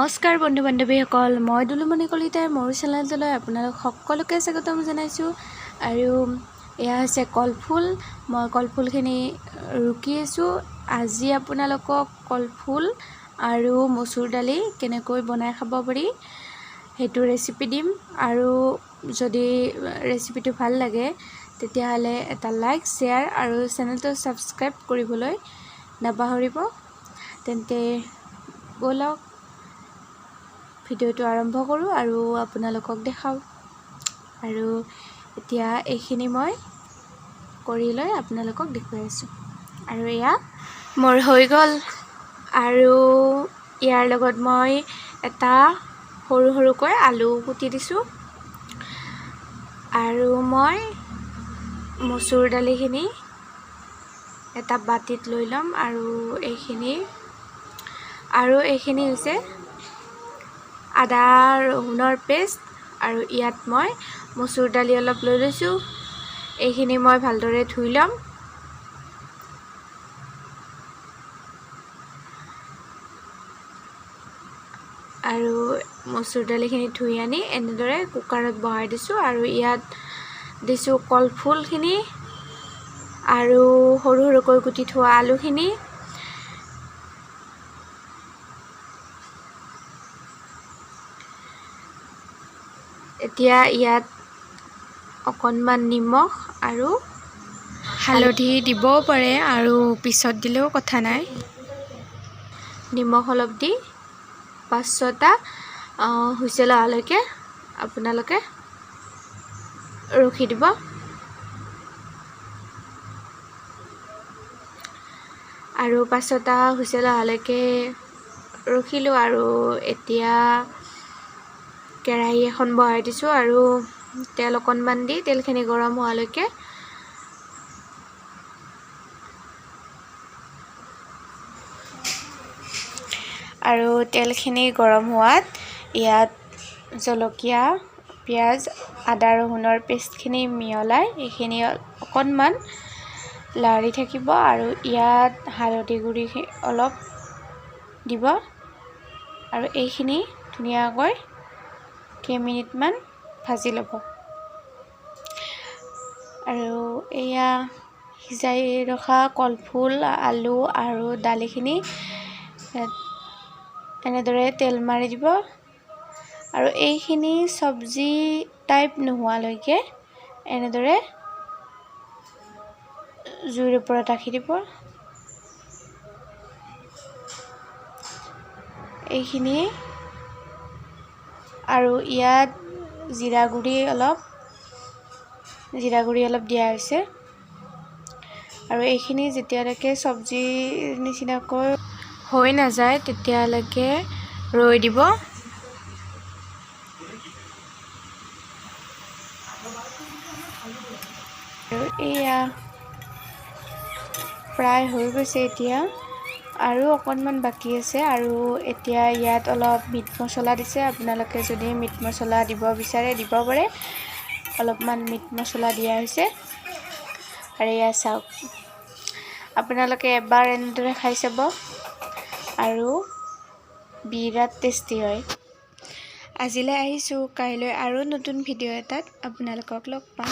নমস্কাৰ বন্ধু বান্ধৱীসকল, মই দুলু কলিতাৰ মোৰ চেনেললৈ আপোনালোক সকলোকে স্বাগতম জনাইছোঁ। আৰু এয়া হৈছে কলফুল। মই কলফুলখিনি ৰুকি আছোঁ। আজি আপোনালোকক কলফুল আৰু মচুৰ দালি কেনেকৈ বনাই খাব পাৰি সেইটো ৰেচিপি দিম। আৰু যদি ৰেচিপিটো ভাল লাগে তেতিয়াহ'লে এটা লাইক, শ্বেয়াৰ আৰু চেনেলটো ছাবস্ক্ৰাইব কৰিবলৈ নাপাহৰিব। তেন্তে ব'লক ভিডিঅ'টো আৰম্ভ কৰোঁ আৰু আপোনালোকক দেখাওঁ। আৰু এতিয়া এইখিনি মই কৰি লৈ আপোনালোকক দেখুৱাই আছোঁ। আৰু এয়া মোৰ হৈ গ'ল। আৰু ইয়াৰ লগত মই এটা সৰু সৰুকৈ আলু কুটি দিছোঁ। আৰু মই মচুৰ দালিখিনি এটা বাটিত লৈ ল'ম। আৰু এইখিনি হৈছে আদা ৰহুনৰ পেষ্ট। আৰু ইয়াত মই মচুৰ দালি অলপ লৈ লৈছোঁ। এইখিনি মই ভালদৰে ধুই ল'ম। আৰু মচুৰ দালিখিনি ধুই আনি এনেদৰে কুকাৰত বহাই দিছোঁ। আৰু ইয়াত দিছোঁ কলফুলখিনি আৰু সৰু সৰুকৈ কুটি থোৱা আলুখিনি। এতিয়া ইয়াত অকণমান নিমখ আৰু হালধি দিবও পাৰে, আৰু পিছত দিলেও কথা নাই। নিমখ অলপ দি 5-6টা হুইচেল অহালৈকে আপোনালোকে ৰখি দিব। আৰু 5-6টা হুইচেল অহালৈকে ৰখিলোঁ। আৰু এতিয়া কেৰাহী এখন বহাই দিছোঁ। আৰু তেল অকণমান দি তেলখিনি গৰম হোৱালৈকে আৰু তেলখিনি গৰম হোৱাত ইয়াত জলকীয়া, পিঁয়াজ, আদা ৰহুনৰ পেষ্টখিনি মিহলাই এইখিনি অকণমান লাৰি থাকিব। আৰু ইয়াত হালধি গুড়ি অলপ দিব। আৰু এইখিনি ধুনীয়াকৈ কেইমিনিটমান ভাজি ল'ব। আৰু এয়া সিজাই ৰখা কলফুল, আলু আৰু দালিখিনি এনেদৰে তেল মাৰি দিব। আৰু এইখিনি চব্জি টাইপ নোহোৱালৈকে এনেদৰে জুইৰ ওপৰত ৰাখি দিব। এইখিনি আৰু ইয়াত জিৰা গুড়ি অলপ দিয়া হৈছে। আৰু এইখিনি যেতিয়ালৈকে চব্জিৰ নিচিনাকৈ হৈ নাযায় তেতিয়ালৈকে ৰৈ দিব। আৰু এয়া প্ৰায় হৈ গৈছে এতিয়া, আৰু অকণমান বাকী আছে। আৰু এতিয়া ইয়াত অলপ মিট মছলা দিছে। আপোনালোকে যদি মিট মছলা দিব বিচাৰে দিব পাৰে। অলপমান মিট মছলা দিয়া হৈছে। আৰু এয়া চাওক, আপোনালোকে এবাৰ এনেদৰে খাই চাব, আৰু বিৰাট টেষ্টি হয়। আজিলৈ আহিছোঁ। কাইলৈ আৰু নতুন ভিডিঅ' এটাত আপোনালোকক লগ পাম।